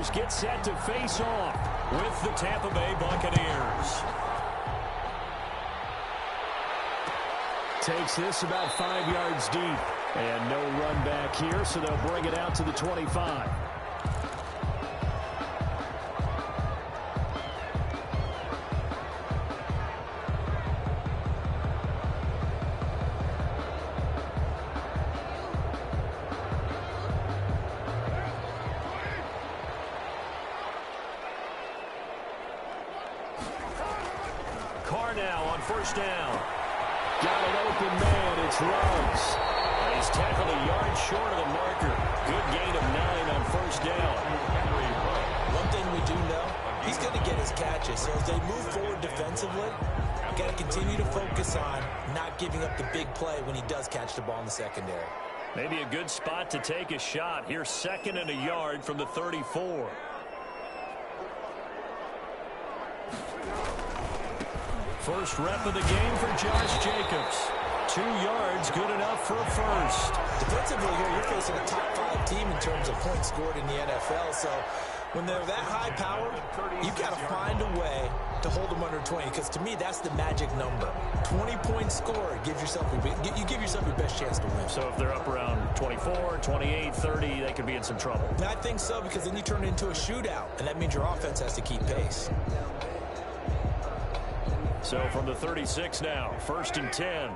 Steelers get set to face off with the Tampa Bay Buccaneers. Takes this about 5 yards deep. And no run back here, so they'll bring it out to the 25. Carr now on first down. Got an open man. It's Ruggs. He's tackled a yard short of the marker. Good gain of 9 on first down. One thing we do know, he's going to get his catches. So as they move forward defensively, got to continue to focus on not giving up the big play when he does catch the ball in the secondary. Maybe a good spot to take a shot. Here's 2nd and a yard from the 34. First rep of the game for Josh Jacobs. 2 yards, good enough for a first. Defensively here, you're facing a top 5 team in terms of points scored in the NFL. So when they're that high power, you've got to find a way to hold them under 20. Because to me, that's the magic number. 20 points scored, you give yourself your best chance to win. So if they're up around 24, 28, 30, they could be in some trouble. And I think so, because then you turn it into a shootout. And that means your offense has to keep pace. So from the 36 now, 1st and 10.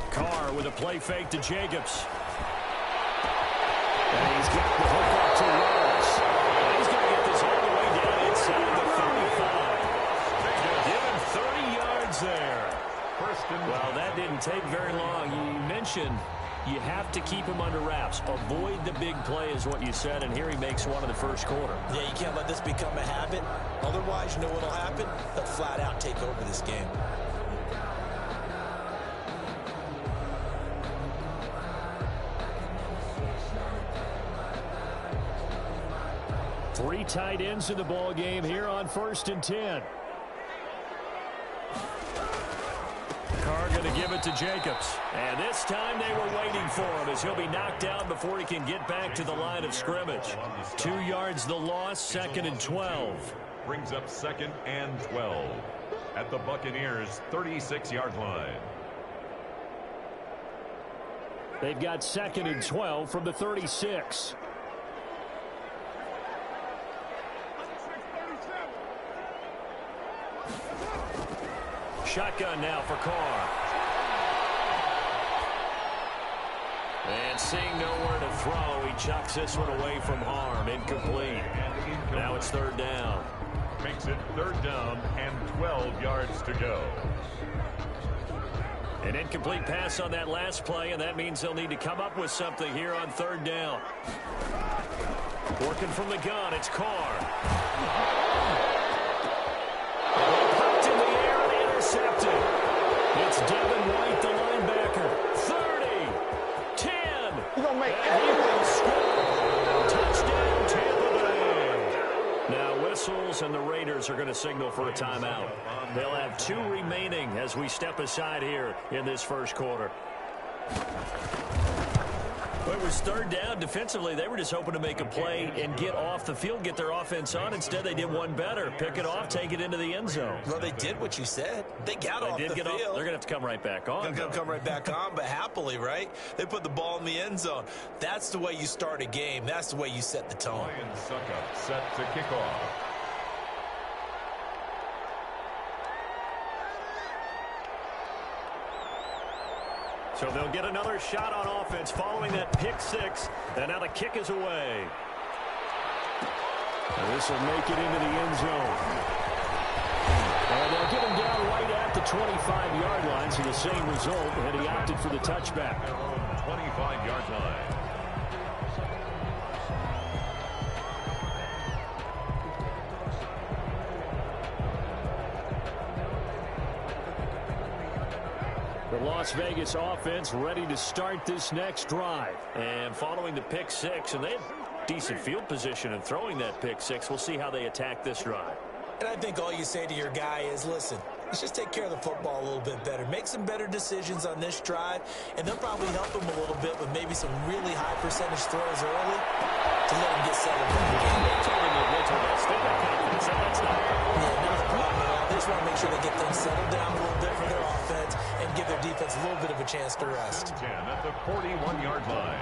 Carr with a play fake to Jacobs. And he's got the hook up to Ruggs. He's going to get this all the way down inside the 35. Give him 30 yards there. Well, that didn't take very long. You mentioned you have to keep him under wraps. Avoid the big play is what you said, and here he makes one in the first quarter. Yeah, you can't let this become a habit. Otherwise, you know what will happen? They'll flat out take over this game. Three tight ends in the ball game here on 1st and 10. Carr going to give it to Jacobs. And this time they were waiting for him as he'll be knocked down before he can get back to the line of scrimmage. 2 yards the loss, 2nd and 12. Brings up 2nd and 12 at the Buccaneers' 36-yard line. They've got 2nd and 12 from the 36. Shotgun now for Carr. And seeing nowhere to throw, he chucks this one away from harm. Incomplete. Now it's 3rd down. Makes it 3rd down and 12 yards to go. An incomplete pass on that last play, and that means they'll need to come up with something here on 3rd down. Working from the gun, it's Carr. Intercepted. It's Devin White, the linebacker. 30, 10. He's going to make and he will score. Touchdown, Tampa Bay. Now whistles, and the Raiders are going to signal for a timeout. They'll have 2 remaining as we step aside here in this first quarter. Well, it was 3rd down. Defensively, they were just hoping to make a play and get off the field, get their offense on. Instead, they did one better. Pick it off, take it into the end zone. Well, they did what you said. They got off the field. They're going to have to come right back on. They're going to come right back on, but happily, right? They put the ball in the end zone. That's the way you start a game. That's the way you set the tone. Ryan Suckup set to kick off. So they'll get another shot on offense following that pick 6. And now the kick is away. And this will make it into the end zone. And they'll get him down right at the 25-yard line, so the same result, and he opted for the touchback. 25-yard line. The Las Vegas offense ready to start this next drive. And following the pick 6, and they had decent field position in throwing that pick 6. We'll see how they attack this drive. And I think all you say to your guy is, listen, let's just take care of the football a little bit better. Make some better decisions on this drive, and they'll probably help him a little bit with maybe some really high percentage throws early to let him get settled in the game. Yeah, not a problem at all. They just want to make sure they get things settled down a little bit for their offense and give their defense a little bit of a chance to rest. 10 at the 41-yard line.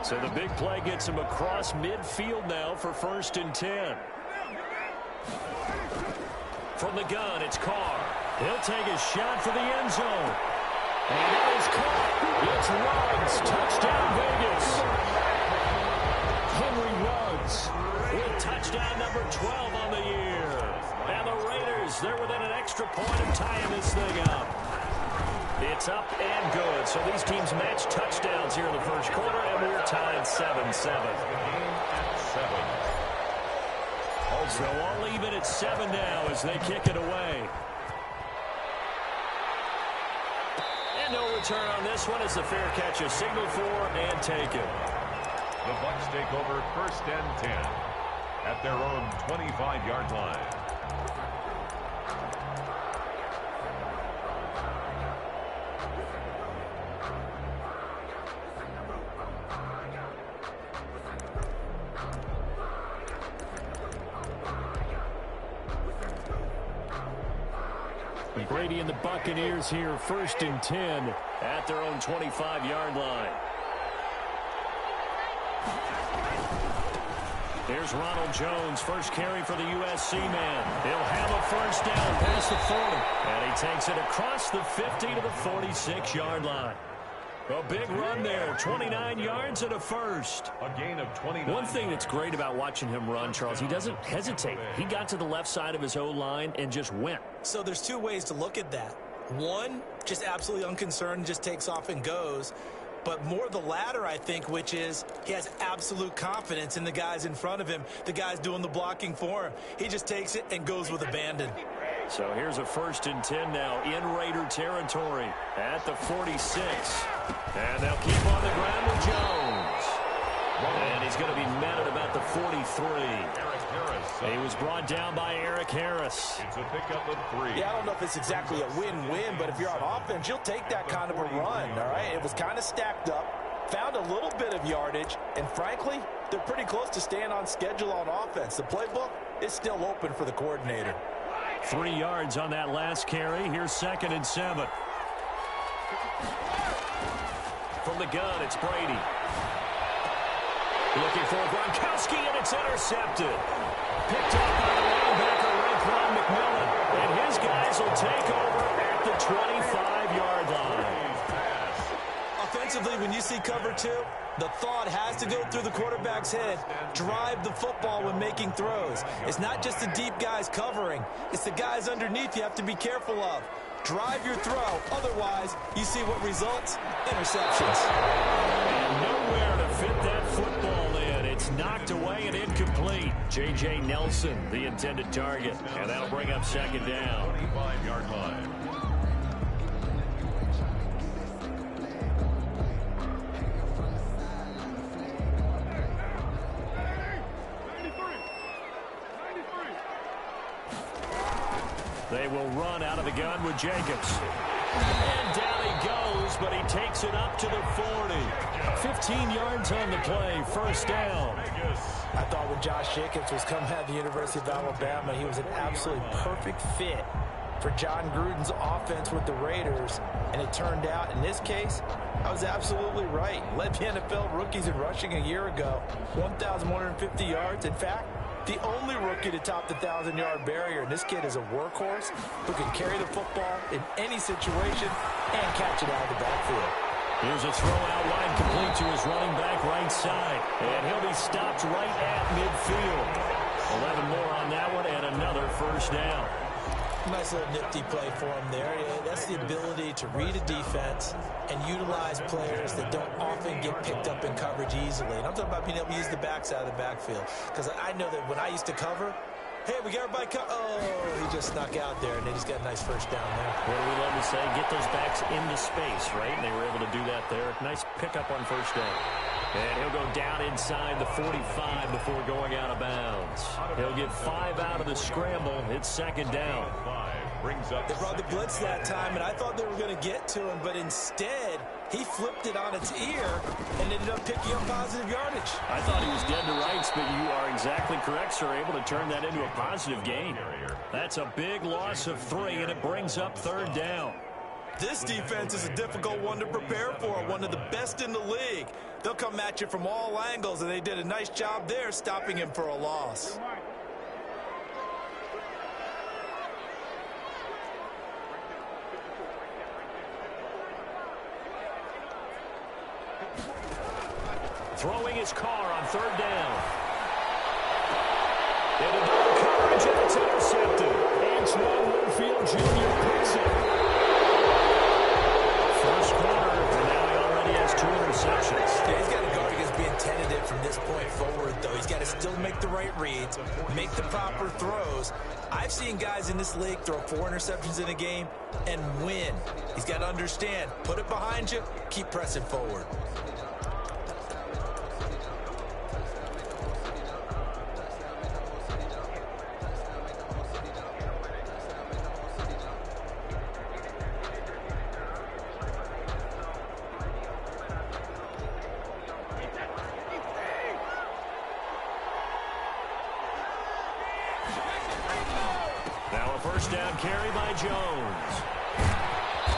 So the big play gets him across midfield now for 1st and 10. From the gun, it's Carr. He'll take a shot for the end zone. And it is caught. It's Ruggs. Touchdown, Vegas. Henry Ruggs with touchdown number 12 on the year. And the Raiders, they're within an extra point of tying this thing up. It's up and good. So these teams match touchdowns here in the first quarter, and we're tied 7-7. So all even at 7 now as they kick it away. And no return on this one. It's a fair catch, a signal for, and take it. The Bucs take over 1st and 10 at their own 25-yard line. Brady and the Buccaneers here, 1st and 10 at their own 25-yard line. Here's Ronald Jones, first carry for the USC man. He'll have a first down past the 40. And he takes it across the 50 to the 46-yard line. A big run there, 29 yards and a first. A gain of 29. One thing that's great about watching him run, Charles, he doesn't hesitate. He got to the left side of his O-line and just went. So there's two ways to look at that. One, just absolutely unconcerned, just takes off and goes. But more the latter, I think, which is he has absolute confidence in the guys in front of him, the guys doing the blocking for him. He just takes it and goes with abandon. So here's a 1st and 10 now in Raider territory at the 46. And they'll keep on the ground with Jones. And he's going to be met at about the 43. He was brought down by Eric Harris. It's a pickup of 3. Yeah, I don't know if it's exactly a win-win, but if you're on offense, you'll take that kind of a run, all right? It was kind of stacked up, found a little bit of yardage, and frankly, they're pretty close to staying on schedule on offense. The playbook is still open for the coordinator. 3 yards on that last carry. Here's 2nd and 7. From the gun, it's Brady. Looking for Gronkowski, and it's intercepted. Picked up by the linebacker, Raekwon McMillan. And his guys will take over at the 25-yard line. Offensively, when you see cover 2, the thought has to go through the quarterback's head. Drive the football when making throws. It's not just the deep guys covering. It's the guys underneath you have to be careful of. Drive your throw. Otherwise, you see what results? Interceptions. And nowhere to fit that football in. It's knocked away and incomplete. J.J. Nelson, the intended target. And that'll bring up 2nd down. 25-yard line. They will run out of the gun with Jacobs. And down he goes, but he takes it up to the 40. 15 yards on the play, 1st down. I thought when Josh Jacobs was coming out of the University of Alabama, he was an absolutely perfect fit for John Gruden's offense with the Raiders. And it turned out, in this case, I was absolutely right. Led the NFL rookies in rushing a year ago, 1,150 yards. In fact, the only rookie to top the 1,000-yard barrier. And this kid is a workhorse who can carry the football in any situation and catch it out of the backfield. Here's a throw out wide, complete to his running back right side. And he'll be stopped right at midfield. 11 more on that one and another 1st down. Nice little nifty play for him there. That's the ability to read a defense and utilize players that don't often get picked up in coverage easily. And I'm talking about being able to use the backs out of the backfield. Because I know that when I used to cover, hey, we got everybody he just snuck out there, and then he's got a nice 1st down there. What do we love to say? Get those backs into space, right? And they were able to do that there. Nice pickup on 1st down. And he'll go down inside the 45 before going out of bounds. He'll get 5 out of the scramble. It's second down. They brought the blitz that time, and I thought they were going to get to him, but instead he flipped it on its ear and ended up picking up positive yardage. I thought he was dead to rights, but you are exactly correct, sir. Able to turn that into a positive gain. That's a big loss of 3, and it brings up third down. This defense is a difficult one to prepare for, one of the best in the league. They'll come at you from all angles, and they did a nice job there stopping him for a loss. Throwing his car on third down. Into double coverage, and it's intercepted. Antoine Winfield Jr. picks it. First quarter, and now he already has 2 interceptions. Yeah, he's got to guard against being tentative from this point forward, though. He's got to still make the right reads, make the proper throws. I've seen guys in this league throw 4 interceptions in a game and win. He's got to understand, put it behind you, keep pressing forward. First down carry by Jones.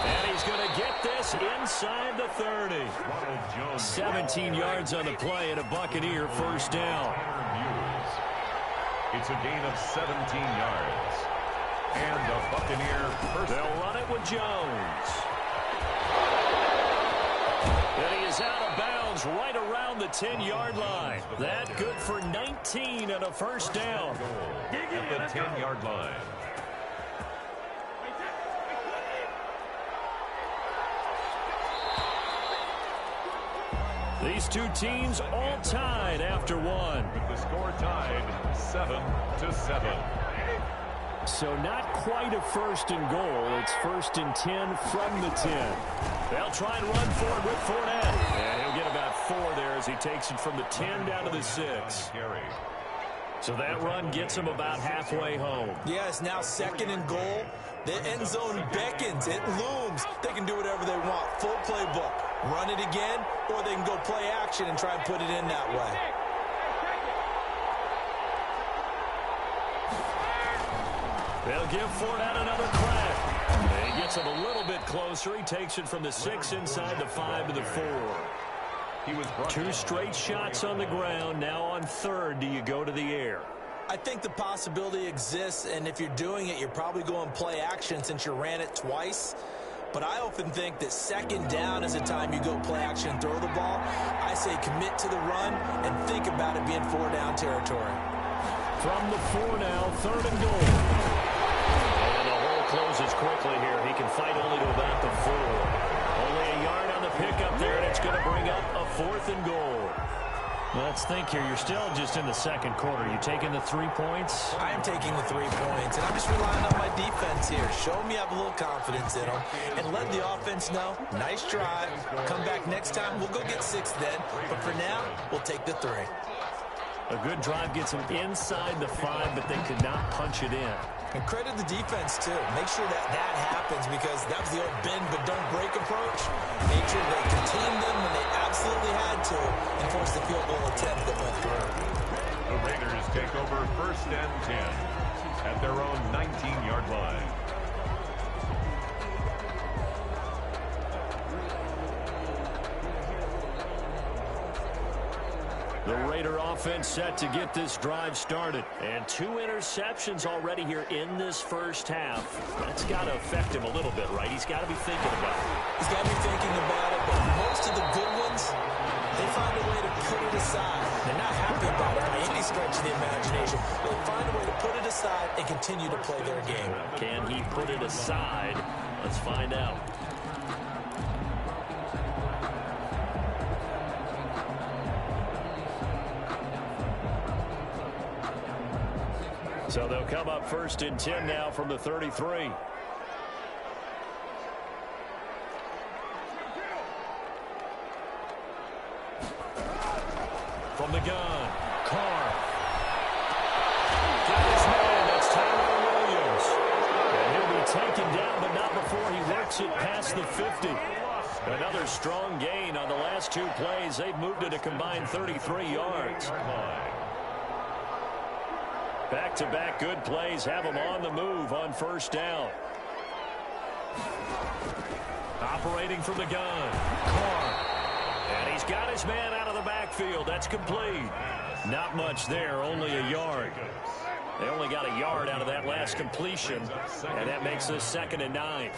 And he's going to get this inside the 30. 17 yards on the play and a Buccaneer first down. It's a gain of 17 yards. And a Buccaneer first. They'll run it with Jones. And he is out of bounds right around the 10-yard line. That good for 19 and a first down. At the 10-yard line. These two teams all tied after one. With the score tied 7-7. So not quite a first and goal. It's first and 10 from the 10. They'll try and run for it with Fournette. And he'll get about 4 there as he takes it from the 10 down to the 6. So that run gets him about halfway home. Yeah, it's now second and goal. The end zone beckons. It looms. They can do whatever they want. Full playbook. Run it again, or they can go play action and try and put it in that way. They'll give Fournette another crack. He gets him a little bit closer. He takes it from the 6 inside the 5 to the 4. He was 2 straight shots on the ground. Now on third, do you go to the air? I think the possibility exists, and if you're doing it, you're probably going play action since you ran it twice. But I often think that second down is the time you go play action and throw the ball. I say commit to the run and think about it being 4-down territory. From the 4 now, third and goal. And the hole closes quickly here. He can fight only to about the 4. Only a yard on the pickup there, and it's going to bring up a 4th and goal. Let's think here. You're still just in the second quarter. You taking the 3 points? I am taking the 3 points, and I'm just relying on my defense here. Show me I have a little confidence in them, and let the offense know, nice drive. Come back next time. We'll go get 6 then, but for now, we'll take the 3. A good drive gets them inside the 5, but they could not punch it in. And credit the defense, too. Make sure that happens, because that was the old bend but don't break approach. Make sure they contained them when they absolutely had to and forced the field goal attempt that went through. The Raiders take over first and 10 at their own 19-yard line. The Raider offense set to get this drive started. And 2 interceptions already here in this first half. That's got to affect him a little bit, right? He's got to be thinking about it. He's got to be thinking about it, but most of the good ones, they find a way to put it aside. They're not happy about it by any stretch of the imagination. They find a way to put it aside and continue to play their game. Can he put it aside? Let's find out. So they'll come up first and 10 now from the 33. From the gun, Carr. Got his man, that's Tyrone Williams. And he'll be taken down, but not before he works it past the 50. Another strong gain on the last two plays. They've moved it a combined 33 yards. Back-to-back good plays have them on the move on first down. Operating from the gun, Carr. And he's got his man out of the backfield. That's complete. Not much there, only a yard. They only got a yard out of that last completion, and that makes this 2nd and 9.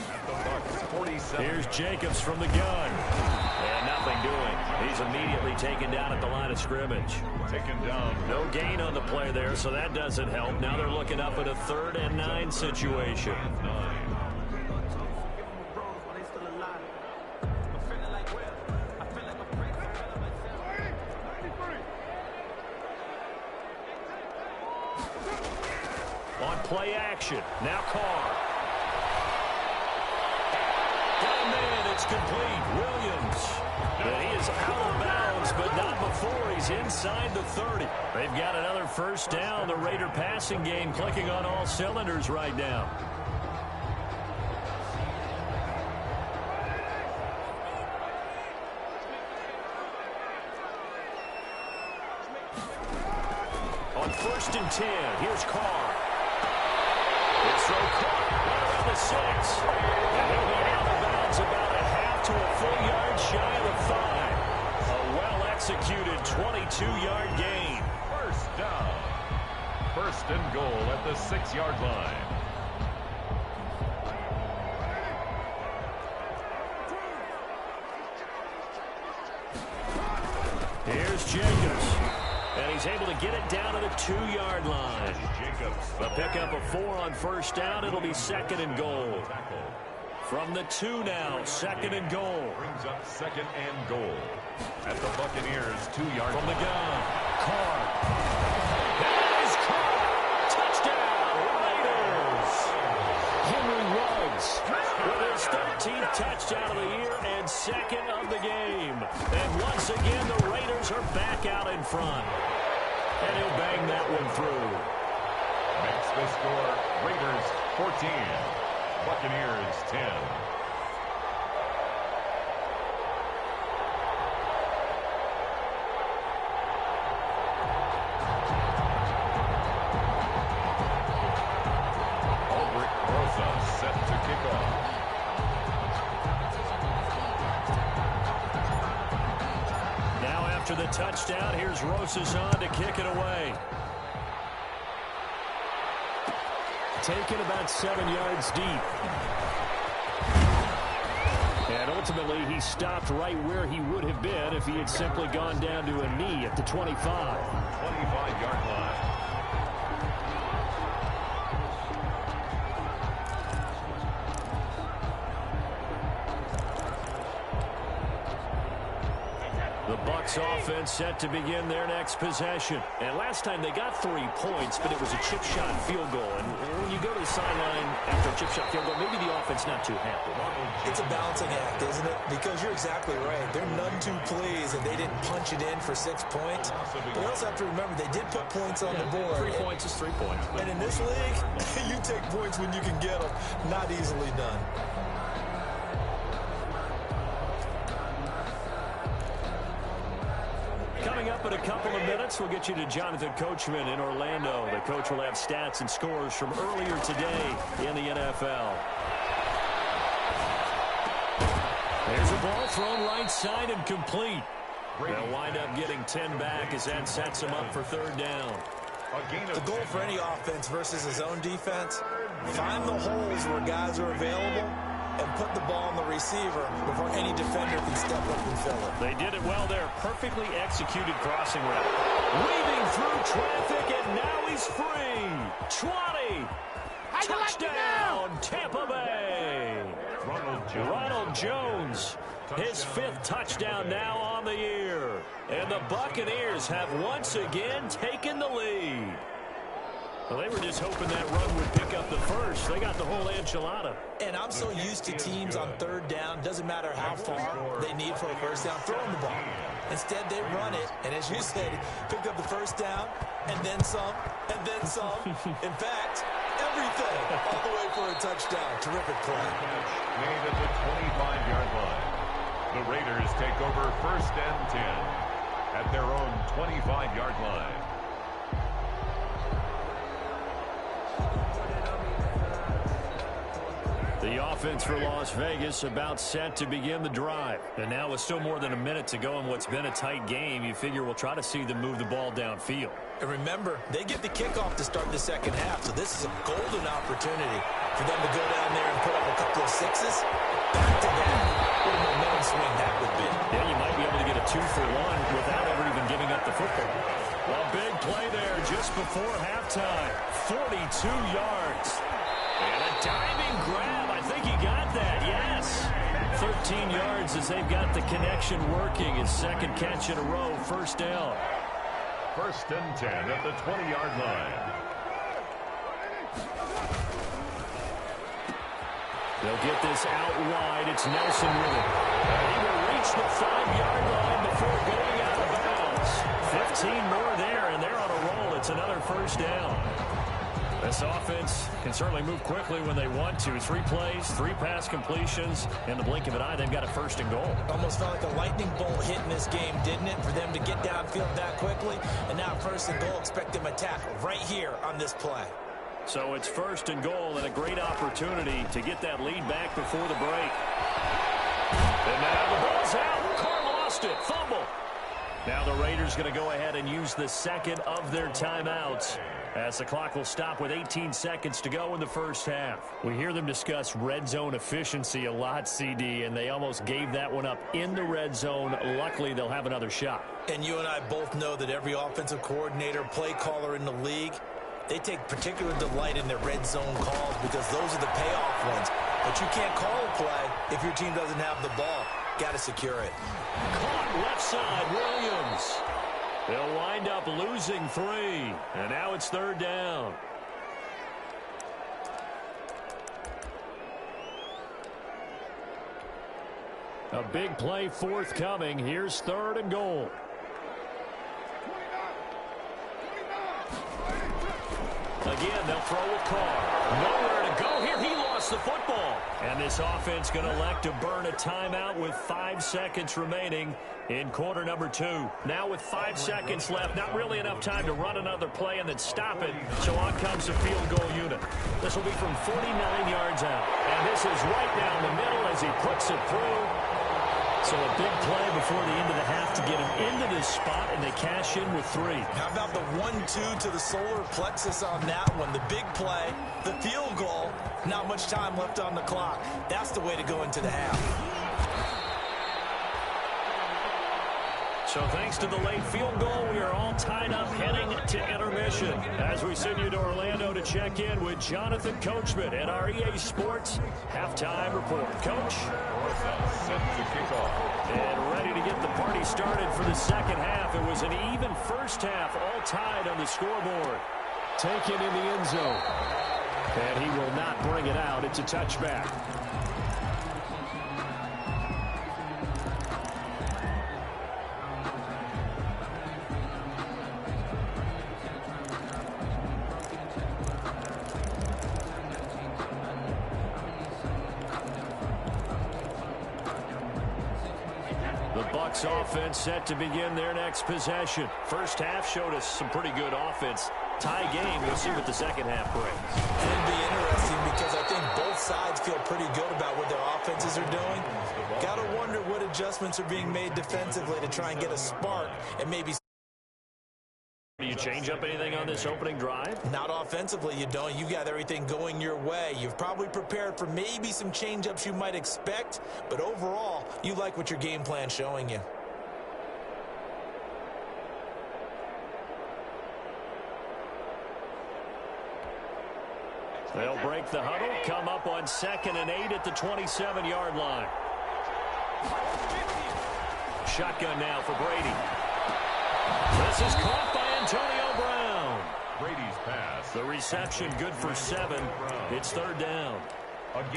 Here's Jacobs from the gun. And nothing doing. He's immediately taken down at the line of scrimmage. Taken down. No gain on the play there, so that doesn't help. Now they're looking up at a 3rd and 9 situation. On play action, now Carr. Got a man, it's complete. Williams. And he is out of bounds, but not before he's inside the 30. They've got another first down. The Raider passing game clicking on all cylinders right now. On 1st and 10, here's Carr. This throw caught right around the 6. And he'll be out of bounds about a half to a full yard shy of the 5. A well-executed 22-yard gain. First down. 1st and goal at the 6-yard line. Here's Jacobs. And he's able to get it down to the 2-yard line. A pickup of 4 on first down. It'll be 2nd and goal. From the 2 now, 2nd and goal. Brings up 2nd and goal at the Buccaneers 2-yard from the gun. Carr. That is Carr. Touchdown, Raiders. Henry Ruggs with his 13th touchdown of the year and 2nd of the game. And once again, the Raiders are back out in front. And he'll bang that one through. Makes the score Raiders 14, Buccaneers 10. Ulrich Rosa set to kick off. Now after the touchdown, here's Rosas on to kick it away. Taken about 7 yards deep. And ultimately, he stopped right where he would have been if he had simply gone down to a knee at the 25. 25-yard line. The Bucs offense set to begin their next possession. And last time they got 3 points, but it was a chip shot field goal. And when you go to the sideline after a chip shot field goal, maybe the offense not too happy. It's a balancing act, isn't it? Because you're exactly right. They're none too pleased that they didn't punch it in for 6 points. But you also have to remember they did put points on the board. 3 points is 3 points. And in this league, you take points when you can get them. Not easily done. Coming up in a couple of minutes, we'll get you to Jonathan Coachman in Orlando. The coach will have stats and scores from earlier today in the NFL. There's a ball thrown right side and complete. They'll wind up getting 10 back as that sets them up for 3rd down. The goal for any offense versus his own defense, find the holes where guys are available and put the ball on the receiver before any defender can step up and fill it. They did it well there. Perfectly executed crossing route. Weaving through traffic, and now he's free. 20. Touchdown, Tampa Bay. Ronald Jones, his 5th touchdown now on the year. And the Buccaneers have once again taken the lead. Well, they were just hoping that run would pick up the first. They got the whole enchilada. And I'm so used to teams on 3rd down, doesn't matter how far they need for a first down, throw them the ball. Instead, they run it, and as you said, picked up the first down, and then some, and then some. In fact, everything all the way for a touchdown. Terrific play. Made at the 25-yard line. The Raiders take over 1st and 10 at their own 25-yard line. The offense for Las Vegas about set to begin the drive. And now with still more than a minute to go in what's been a tight game, you figure we'll try to see them move the ball downfield. And remember, they get the kickoff to start the second half, so this is a golden opportunity for them to go down there and put up a couple of sixes. Back to that. What a momentum swing that would be. Yeah, you might be able to get a 2-for-1 without ever even giving up the football. A big play there just before halftime. 42 yards. And a diving grab. I think he got that, yes. 13 yards as they've got the connection working. His second catch in a row, 1st down. 1st and 10 at the 20-yard line. They'll get this out wide. It's Nelson with it. And he will reach the 5-yard line before going out of bounds. 15 more there, and they're on a roll. It's another 1st down. This offense can certainly move quickly when they want to. 3 plays, 3 pass completions. In the blink of an eye, they've got a 1st and goal. Almost felt like a lightning bolt hit in this game, didn't it? For them to get downfield that quickly. And now 1st and goal, expect them to tackle right here on this play. So it's 1st and goal and a great opportunity to get that lead back before the break. And now the ball's out. Carr lost it. Fumble. Now the Raiders going to go ahead and use the second of their timeouts, as the clock will stop with 18 seconds to go in the 1st half. We hear them discuss red zone efficiency a lot, CD, and they almost gave that one up in the red zone. Luckily, they'll have another shot. And you and I both know that every offensive coordinator, play caller in the league, they take particular delight in their red zone calls because those are the payoff ones. But you can't call a play if your team doesn't have the ball. Got to secure it. Caught left side, Williams. They'll wind up losing 3, and now it's 3rd down. A big play forthcoming. Here's 3rd and goal. Again, they'll throw with Carr. Nowhere to go here. He lost the football. And this offense going to elect to burn a timeout with 5 seconds remaining in quarter number 2. Now with 5 seconds left, not really enough time to run another play and then stop it. So on comes the field goal unit. This will be from 49 yards out. And this is right down the middle as he puts it through. So a big play before the end of the half to get him into this spot, and they cash in with 3. How about the 1-2 to the solar plexus on that one? The big play, the field goal, not much time left on the clock. That's the way to go into the half. So thanks to the late field goal, we are all tied up heading to intermission. As we send you to Orlando to check in with Jonathan Coachman at our EA Sports Halftime Report. Coach? Set to kick off. And ready to get the party started for the second half. It was an even 1st half, all tied on the scoreboard. Taken in the end zone. And he will not bring it out. It's a touchback. Offense set to begin their next possession. 1st half showed us some pretty good offense. Tie game. We'll see what the second half brings. It'll be interesting because I think both sides feel pretty good about what their offenses are doing. Got to wonder what adjustments are being made defensively to try and get a spark and maybe. Do you change up anything on this opening drive? Not offensively, you don't. You got everything going your way. You've probably prepared for maybe some change-ups you might expect, but overall, you like what your game plan's showing you. They'll break the huddle, come up on 2nd and 8 at the 27-yard line. Shotgun now for Brady. This is caught by Antonio Brown. Brady's pass. The reception good for 7. It's 3rd down.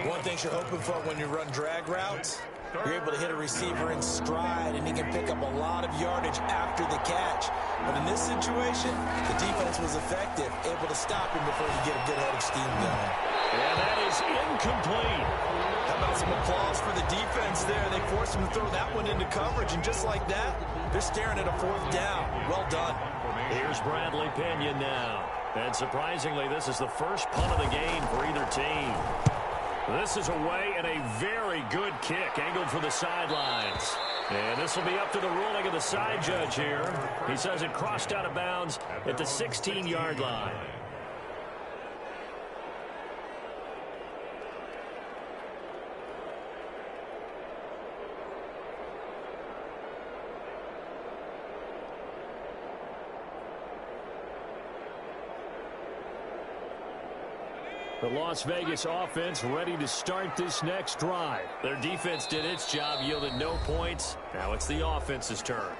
One thing you're hoping for when you run drag routes, You're able to hit a receiver in stride, and he can pick up a lot of yardage after the catch. But in this situation, the defense was effective, able to stop him before he get a good head of steam going. And that is incomplete. How about some applause for the defense there? They forced him to throw that one into coverage, and just like that, they're staring at a 4th down. Well done. Here's Bradley Pinion now. And surprisingly, this is the first punt of the game for either team. This is away and a very good kick angled for the sidelines. And this will be up to the ruling of the side judge here. He says it crossed out of bounds at the 16-yard line. The Las Vegas offense ready to start this next drive. Their defense did its job, yielded no points. Now it's the offense's turn.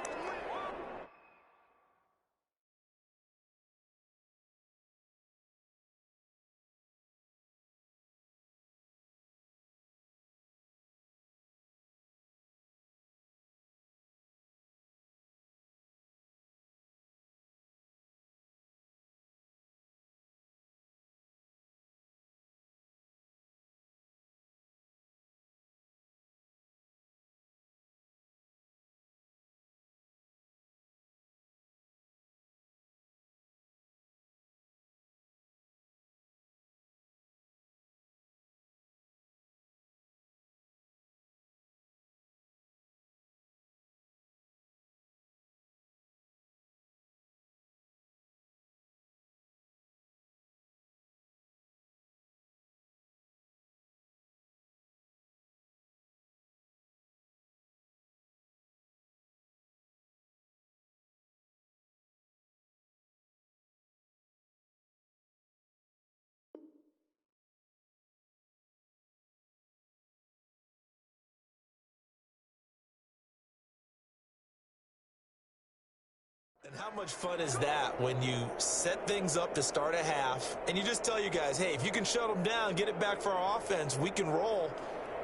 And how much fun is that when you set things up to start a half and you just tell you guys, hey, if you can shut them down, get it back for our offense, we can roll.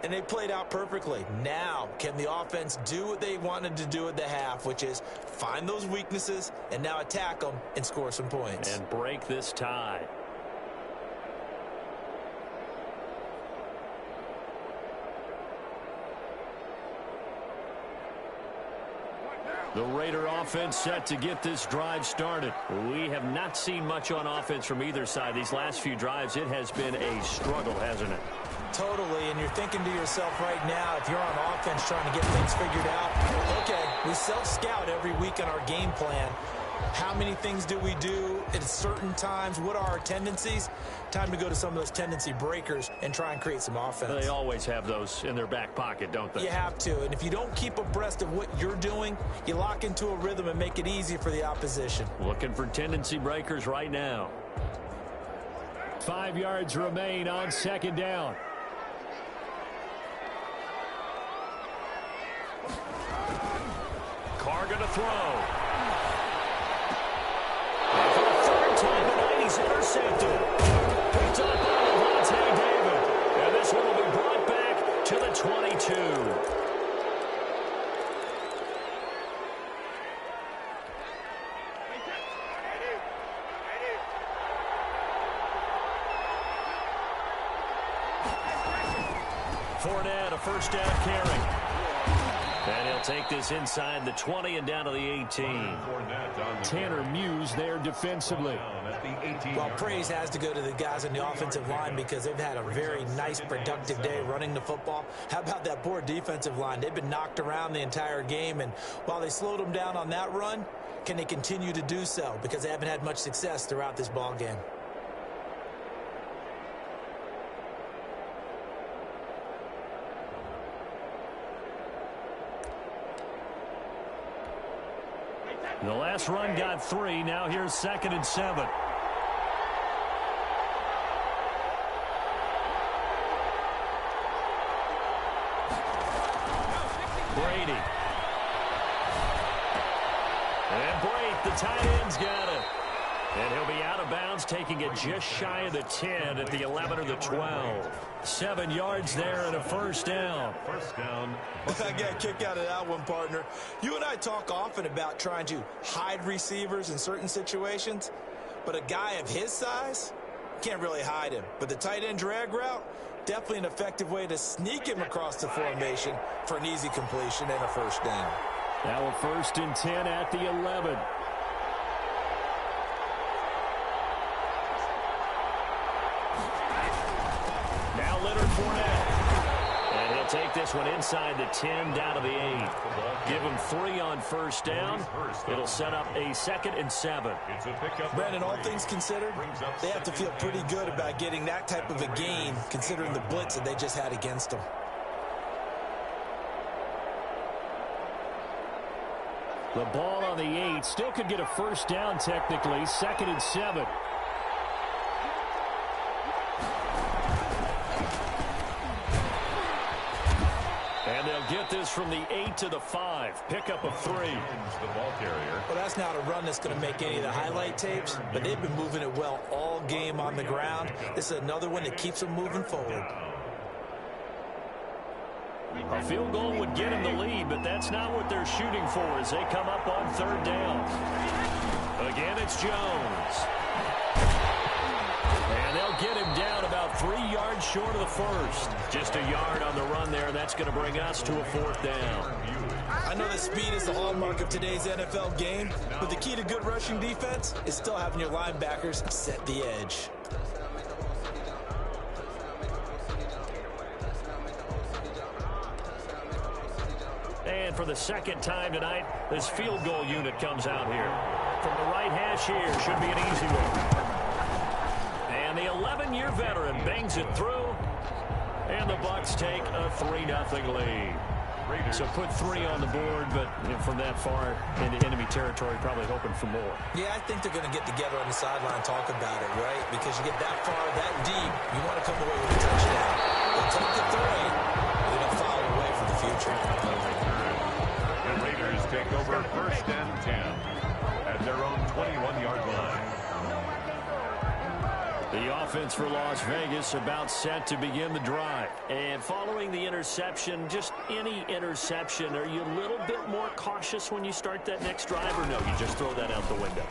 And they played out perfectly. Now, can the offense do what they wanted to do at the half, which is find those weaknesses and now attack them and score some points. And break this tie. The Raider offense set to get this drive started. We have not seen much on offense from either side. These last few drives, it has been a struggle, hasn't it? Totally, and you're thinking to yourself right now, if you're on offense trying to get things figured out, okay, we self-scout every week in our game plan. How many things do we do at certain times? What are our tendencies? Time to go to some of those tendency breakers and try and create some offense. They always have those in their back pocket, don't they? You have to, and if you don't keep abreast of what you're doing, you lock into a rhythm and make it easy for the opposition. Looking for tendency breakers right now. 5 yards remain on 2nd down. Carr going to throw. And for the 3rd time tonight, he's intercepted. Picked up by Levante David. And this one will be brought back to the 22. Fournette, a 1st down carry. And he'll take this inside the 20 and down to the 18. Tanner Muse there defensively. Well, praise has to go to the guys on the offensive line because they've had a very nice, productive day running the football. How about that poor defensive line? They've been knocked around the entire game, and while they slowed them down on that run, can they continue to do so? Because they haven't had much success throughout this ball game. The last run got 3. Now here's 2nd and 7. Brady. And Brate, the tight end's got it. And he'll be out of bounds, taking it just shy of the 10 at the 11 or the 12. 7 yards there and a first down. First down. I got a kick out of that one, partner. You and I talk often about trying to hide receivers in certain situations, but a guy of his size can't really hide him. But the tight end drag route, definitely an effective way to sneak him across the formation for an easy completion and a first down. Now a 1st and 10 at the 11. And he'll take this one inside the 10 down to the 8. Give him 3 on first down. It'll set up a 2nd and 7. Brandon, all things considered, they have to feel pretty good about getting that type of a gain considering the blitz that they just had against them. The ball on the 8 still could get a first down technically. 2nd and 7. And they'll get this from the 8 to the 5. Pickup of 3. The ball carrier. Well, that's not a run that's going to make any of the highlight tapes, but they've been moving it well all game on the ground. This is another one that keeps them moving forward. A field goal would get them the lead, but that's not what they're shooting for as they come up on 3rd down. Again, it's Jones. And they'll get him down about 3 yards short of the first. Just a yard on the run there. That's going to bring us to a 4th down. I know that speed is the hallmark of today's NFL game, but the key to good rushing defense is still having your linebackers set the edge. And for the 2nd time tonight, this field goal unit comes out here. From the right hash here, should be an easy one. And the 11-year veteran bangs it through. And the Bucs take a 3-0 lead. So put 3 on the board, but from that far into enemy territory, probably hoping for more. Yeah, I think they're going to get together on the sideline and talk about it, right? Because you get that far, that deep, you want to come away with a touchdown. They'll take the 3. They're going to file away for the future. The Raiders take over 1st and 10 at their own 21-yard line. The offense for Las Vegas about set to begin the drive. And following the interception, just any interception, are you a little bit more cautious when you start that next drive, or no, you just throw that out the window?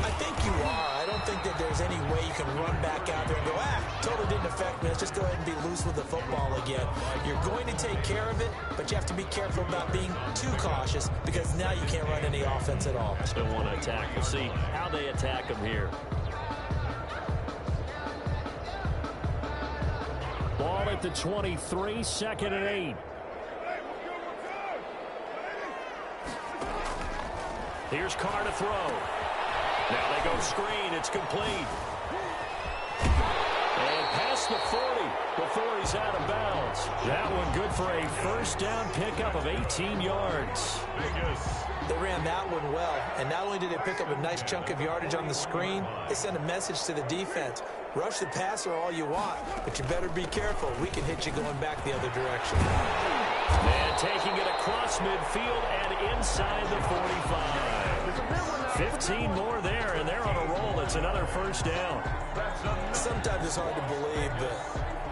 I think you are. I don't think that there's any way you can run back out there and go, totally didn't affect me. Let's just go ahead and be loose with the football again. You're going to take care of it, but you have to be careful about being too cautious because now you can't run any offense at all. Still want to attack. We'll see how they attack them here. Ball at the 23, 2nd and 8. Here's Carr to throw. Now they go screen. It's complete. And past the 40 before he's out of bounds. That one good for a 1st down pickup of 18 yards. They ran that one well, and not only did they pick up a nice chunk of yardage on the screen, they sent a message to the defense. Rush the passer all you want, but you better be careful. We can hit you going back the other direction. And taking it across midfield and inside the 45. 15 more there, and they're on a roll. It's another 1st down. Sometimes it's hard to believe, but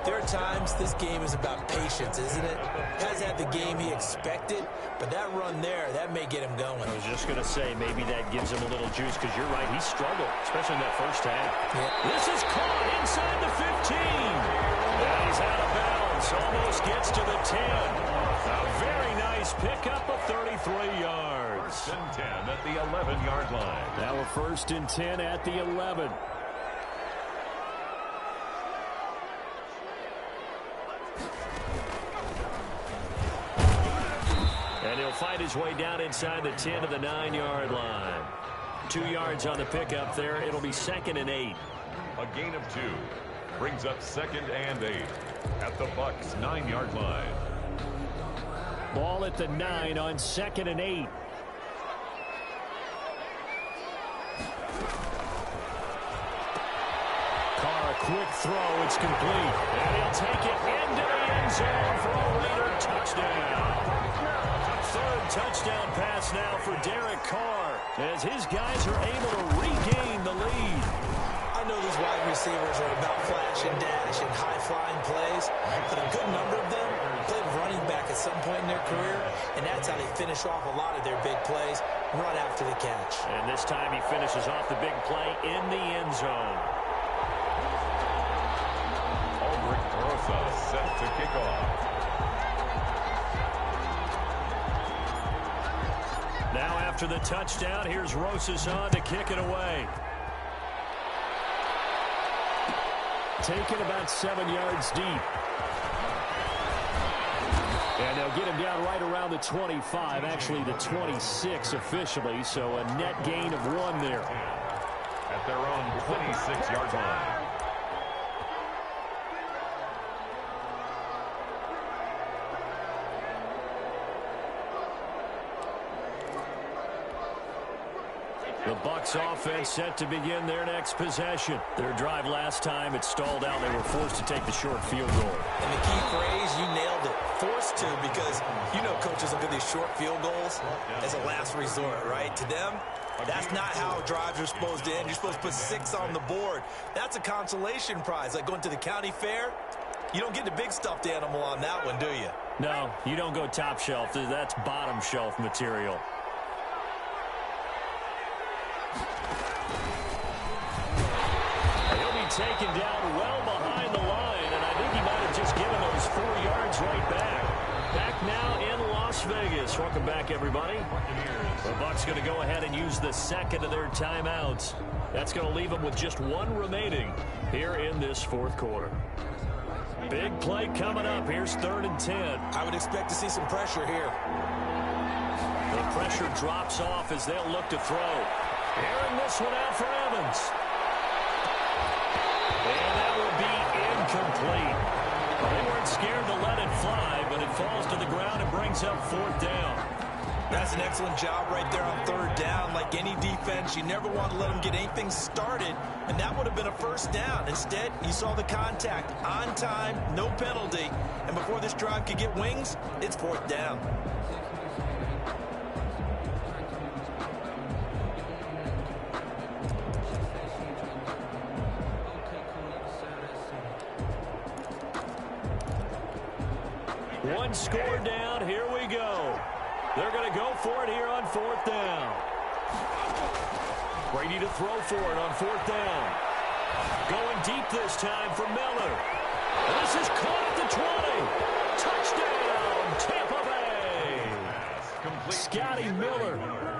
there are times this game is about patience, isn't it? Has had the game he expected, but that run there, that may get him going. I was just going to say, maybe that gives him a little juice, because you're right, he struggled, especially in that first half. Yeah. This is caught inside the 15. And he's out of bounds, almost gets to the 10. A very nice pickup of 33 yards. 1st and 10 at the 11-yard line. Now a 1st and 10 at the 11. And he'll fight his way down inside the 10 to the 9-yard line. 2 yards on the pickup there. It'll be 2nd and 8. A gain of 2 brings up 2nd and 8 at the Bucs 9-yard line. Ball at the 9 on 2nd and 8. Carr, a quick throw. It's complete. And he'll take it into the end zone for a Raider touchdown. Third touchdown pass now for Derek Carr as his guys are able to regain the lead. I know these wide receivers are about flash and dash and high-flying plays, but a good number of them played running back at some point in their career, and that's how they finish off a lot of their big plays, run after the catch. And this time he finishes off the big play in the end zone. Ulrich Rosa set to kick off. Now after the touchdown, here's Rosas on to kick it away. Taken about 7 yards deep. And they'll get him down right around the 25, actually the 26 officially, so a net gain of 1 there. At their own 26-yard line. The Bucs offense set to begin their next possession. Their drive last time, it stalled out. They were forced to take the short field goal. And the key phrase, you nailed it, forced to, because you know coaches look at these short field goals as a last resort, right? To them, that's not how drives are supposed to end. You're supposed to put 6 on the board. That's a consolation prize, like going to the county fair. You don't get the big stuffed animal on that one, do you? No, you don't go top shelf. That's bottom shelf material. Taken down well behind the line, and I think he might have just given those 4 yards right back. Back now in Las Vegas. Welcome back, everybody. The Bucs going to go ahead and use the second of their timeouts. That's going to leave them with just 1 remaining here in this fourth quarter. Big play coming up. Here's 3rd and 10. I would expect to see some pressure here. The pressure drops off as they'll look to throw. Airing this one out for Evans. And that will be incomplete. They weren't scared to let it fly, but it falls to the ground and brings up 4th down. That's an excellent job right there on 3rd down. Like any defense, you never want to let them get anything started, and that would have been a 1st down. Instead, you saw the contact on time, no penalty, and before this drive could get wings, it's 4th down. One score down. Here we go. They're going to go for it here on 4th down. Brady to throw for it on 4th down. Going deep this time for Miller. And this is caught at the 20. Touchdown, Tampa Bay. Scotty Miller,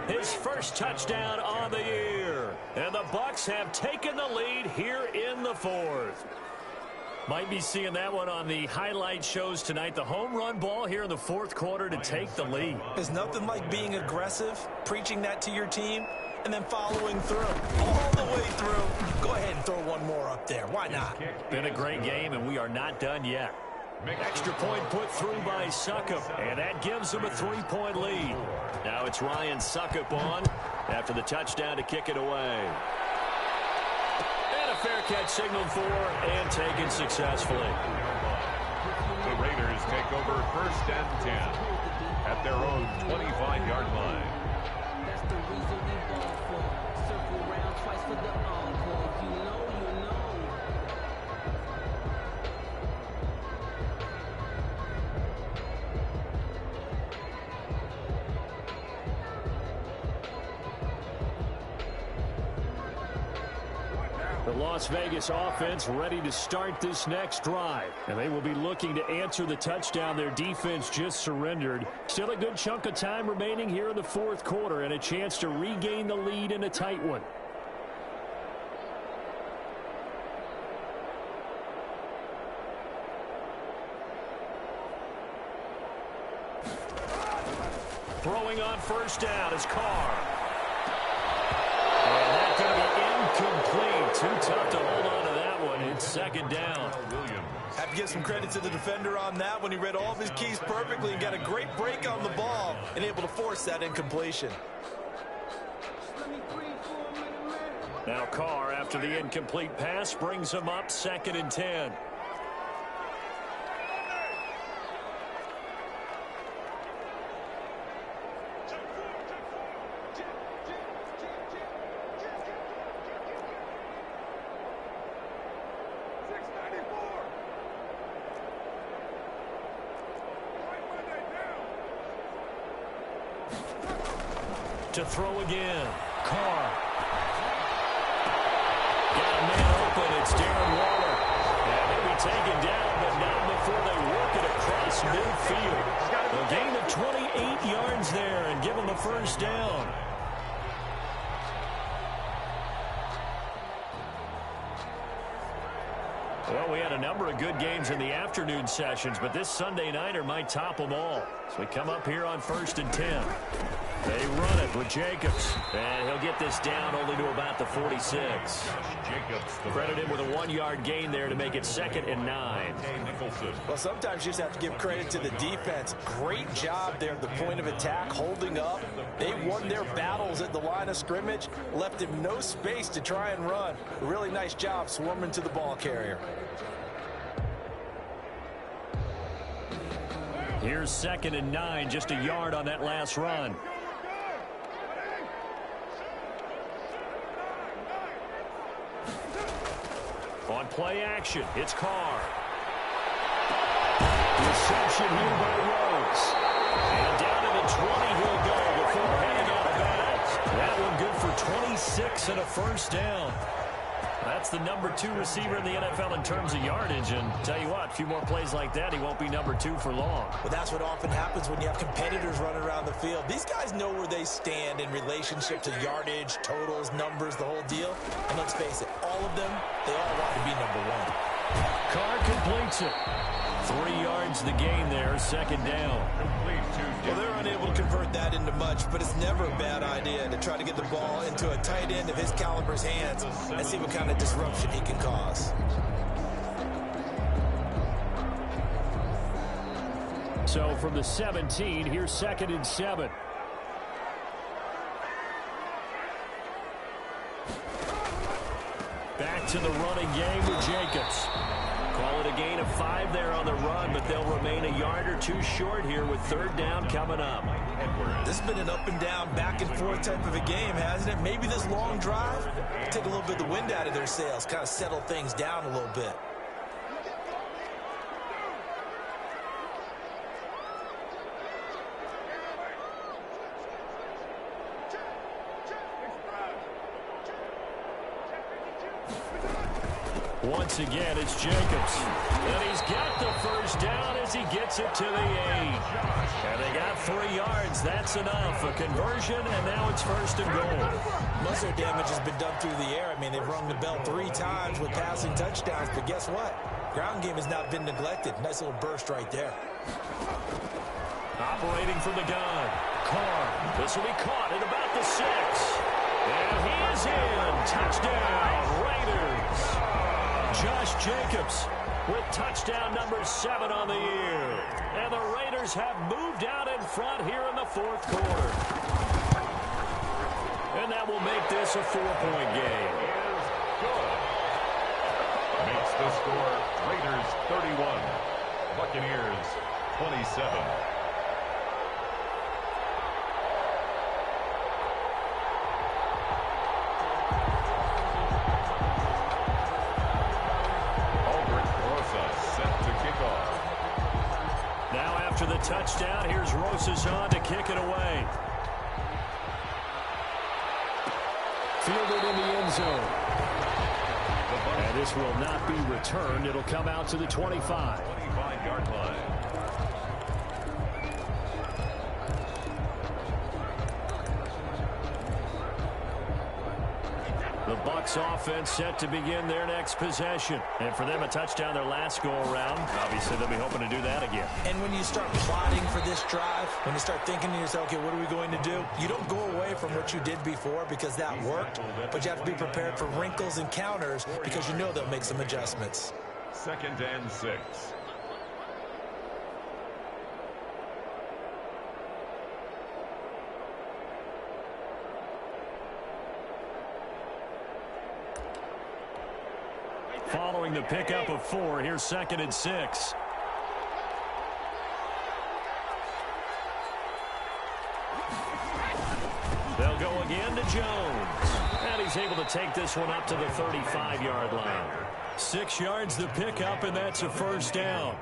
his first touchdown on the year. And the Bucs have taken the lead here in the 4th. Might be seeing that one on the highlight shows tonight. The home run ball here in the 4th quarter to take the lead. There's nothing like being aggressive, preaching that to your team, and then following through. All the way through. Go ahead and throw one more up there. Why not? Been a great game, and we are not done yet. Extra point put through by Suckup, and that gives them a 3-point lead. Now it's Ryan Suckup on after the touchdown to kick it away. Fair catch signaled for and taken successfully. The Raiders take over 1st and 10 at their own 25-yard line. That's the reason we ball for. Circle round twice for the encore. If you know, you know. The Las Vegas offense ready to start this next drive. And they will be looking to answer the touchdown their defense just surrendered. Still a good chunk of time remaining here in the 4th quarter and a chance to regain the lead in a tight one. Throwing on 1st down is Carr. And that's going to be incomplete. Too tough to hold on to that one. It's 2nd down. Have to give some credit to the defender on that when he read all of his keys perfectly and got a great break on the ball and able to force that incompletion. Let me breathe for a minute, man. Now Carr, after the incomplete pass, brings him up 2nd and 10. To throw again. Carr. Got a man open. It's Darren Waller. And he'll be taken down, but not before they work it across midfield. A gain of 28 yards there and give him the first down. Well, we had a number of good games in the afternoon sessions, but this Sunday nighter might top them all. So we come up here on 1st and 10. They run it with Jacobs, and he'll get this down only to about the 46. Credit him with a 1-yard gain there to make it 2nd and 9. Well, sometimes you just have to give credit to the defense. Great job there at the point of attack, holding up. They won their battles at the line of scrimmage, left him no space to try and run. A really nice job swarming to the ball carrier. Here's 2nd and 9, just a yard on that last run. On play action, it's Carr. Reception here by Rose. And down to the 20 he'll go before heading out of bounds. That one good for 26 and a first down. That's the number 2 receiver in the NFL in terms of yardage. And tell you what, a few more plays like that, he won't be number 2 for long. Well, that's what often happens when you have competitors running around the field. These guys know where they stand in relationship to yardage, totals, numbers, the whole deal. And let's face it, all of them, they all want to be number 1. Carr completes it. 3 yards the gain there, 2nd down. Well, they're unable to convert that into much, but it's never a bad idea to try to get the ball into a tight end of his caliber's hands and see what kind of disruption he can cause. So from the 17, here's 2nd and 7. Back to the running game with Jacobs. Call it a gain of 5 there on the run, but they'll remain a yard or 2 short here with 3rd down coming up. This has been an up and down, back and forth type of a game, hasn't it? Maybe this long drive take a little bit of the wind out of their sails, kind of settle things down a little bit. Once again, it's Jacobs. And he's got the first down as he gets it to the 8. And they got 3 yards. That's enough. A conversion, and now it's 1st and goal. Most of their damage has been done through the air. I mean, they've rung the bell 3 times with passing touchdowns. But guess what? Ground game has not been neglected. Nice little burst right there. Operating from the gun. Carr. This will be caught at about the 6. And he is in. Touchdown, Raiders. Josh Jacobs with touchdown number 7 on the year. And the Raiders have moved out in front here in the 4th quarter. And that will make this a 4-point game. Makes the score Raiders 31, Buccaneers 27. After the touchdown, here's Rosas on to kick it away. Fielded in the end zone. And this will not be returned. It'll come out to the 25. 25-yard line. The Bucs offense set to begin their next possession. And for them, a touchdown their last go-around. Obviously, they'll be hoping to do that again. And when you start plotting for this drive, when you start thinking to yourself, okay, what are we going to do? You don't go away from what you did before because that worked, but you have to be prepared for wrinkles and counters because you know they'll make some adjustments. 2nd and 6. following the pickup of 4. Here's 2nd and 6. They'll go again to Jones. And he's able to take this one up to the 35-yard line. 6 yards the pickup, and that's a 1st down.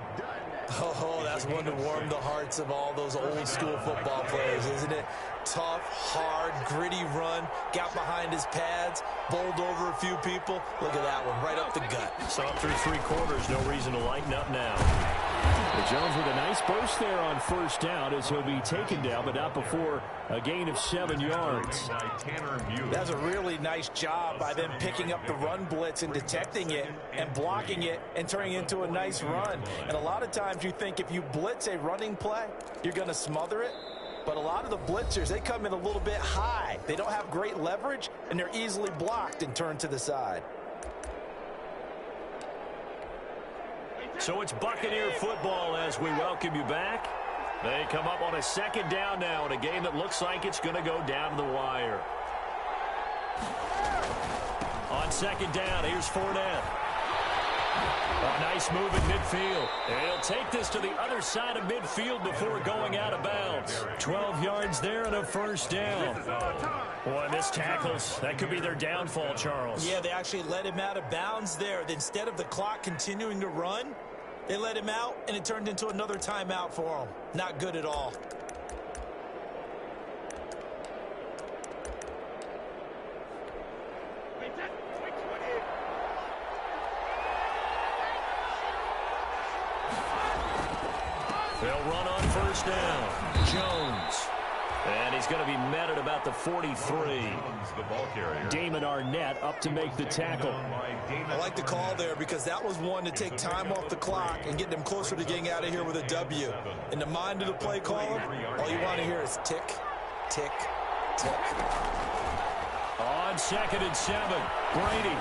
Oh, that's one to warm the hearts of all those old-school football players, isn't it? Tough, hard, gritty run, got behind his pads, bowled over a few people. Look at that one, right up the gut. Saw it through 3 quarters, no reason to lighten up now. But Jones with a nice burst there on 1st down as he'll be taken down, but not before a gain of 7 yards. That's a really nice job by them picking up the run blitz and detecting it and blocking it and turning it into a nice run. And a lot of times you think if you blitz a running play, you're going to smother it. But a lot of the blitzers, they come in a little bit high. They don't have great leverage, and they're easily blocked and turned to the side. So it's Buccaneer football as we welcome you back. They come up on a 2nd down now in a game that looks like it's going to go down to the wire. On 2nd down, here's Fournette. A nice move in midfield. He'll take this to the other side of midfield before going out of bounds. 12 yards there and a 1st down. Boy, missed tackles. That could be their downfall, Charles. Yeah, they actually let him out of bounds there. Instead of the clock continuing to run, they let him out, and it turned into another timeout for him. Not good at all. They'll run on 1st down. Jones. And he's going to be met at about the 43. Damon Arnett up to make the tackle. I like the call there because that was one to take time off the clock and get them closer to getting out of here with a W. In the mind of the play caller, all you want to hear is tick, tick, tick. On 2nd and 7, Brady.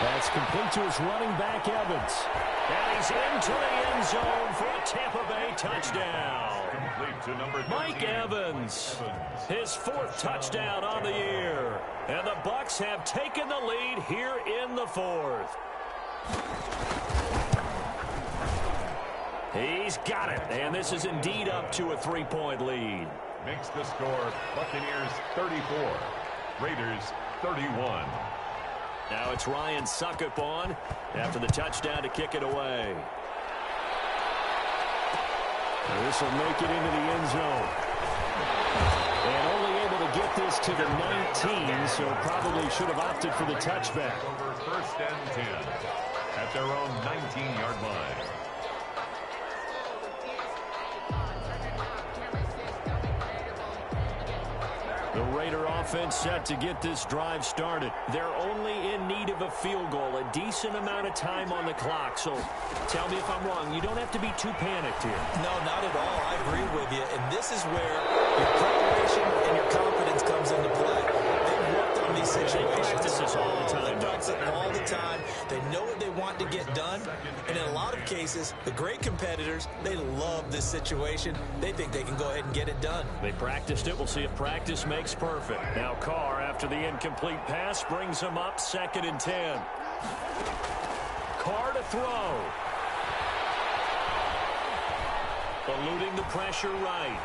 That's complete to his running back, Evans. And he's into the end zone for a Tampa Bay touchdown. Mike Evans, his 4th touchdown on the year. And the Bucs have taken the lead here in the 4th. He's got it, and this is indeed up to a 3-point lead. Makes the score Buccaneers 34, Raiders 31. Now it's Ryan Suckup on after the touchdown to kick it away. This will make it into the end zone. And only able to get this to the 19, so probably should have opted for the touchback. Over 1st and 10 at their own 19-yard line. The Raider offense set to get this drive started. They're only in need of a field goal, a decent amount of time on the clock. So tell me if I'm wrong. You don't have to be too panicked here. No, not at all. I agree with you. And this is where your preparation and your confidence comes into play. They've worked on these situations. They practice this all the time. They practice it all the time. They know what they want to get done. And in a lot of cases, the great competitors, they love this situation. They think they can go ahead and get it done. They practiced it. We'll see if practice makes perfect. Now Carr, after the incomplete pass, brings him up 2nd and 10. Carr to throw. Eluding the pressure right.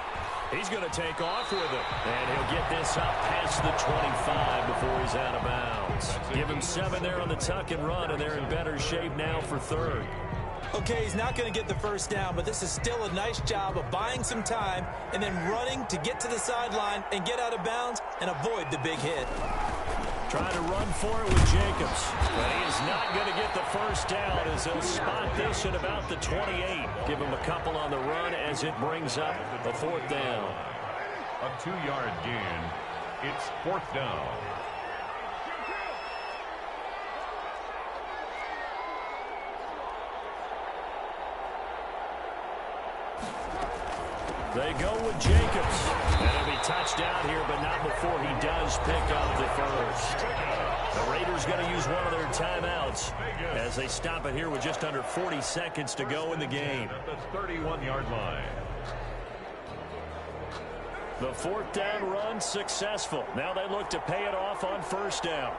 He's going to take off with it. And he'll get this up past the 25 before he's out of bounds. Give him 7 there on the tuck and run, and they're in better shape now for 3rd. Okay, he's not going to get the 1st down, but this is still a nice job of buying some time and then running to get to the sideline and get out of bounds and avoid the big hit. Trying to run for it with Jacobs. But he is not going to get the 1st down as they'll spot this at about the 28. Give him a couple on the run as it brings up a 4th down. A 2-yard gain. It's 4th down. They go with Jacobs. And he'll be touched out here, but not before he does pick up the 1st. The Raiders going to use one of their timeouts as they stop it here with just under 40 seconds to go in the game. At the 31-yard line. The 4th down run successful. Now they look to pay it off on 1st down.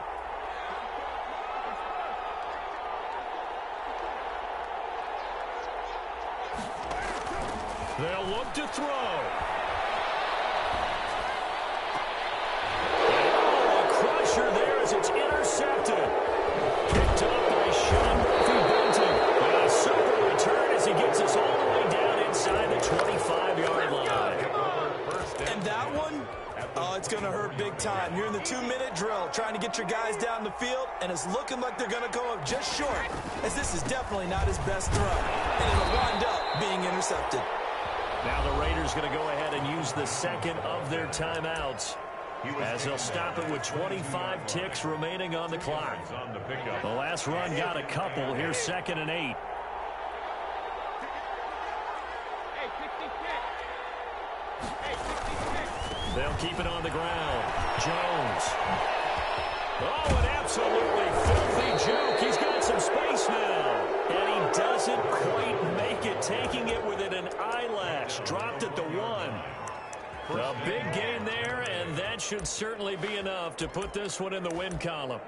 They'll look to throw. There as it's intercepted. Picked up by Sean Murphy-Benton. And a super return as he gets us all the way down inside the 25-yard line. And that one, oh, it's going to hurt big time. You're in the 2-minute drill trying to get your guys down the field, and it's looking like they're going to go up just short, as this is definitely not his best throw. And it'll wind up being intercepted. Now the Raiders going to go ahead and use the second of their timeouts, as they'll stop it with 25 ticks remaining on the clock. The last run got a couple. Here's 2nd and 8. They'll keep it on the ground. Jones. Oh, an absolutely filthy joke. He's got some space now. And he doesn't quite make it, taking it within an eyelash. Dropped at the 1. A big gain there, and that should certainly be enough to put this one in the win column.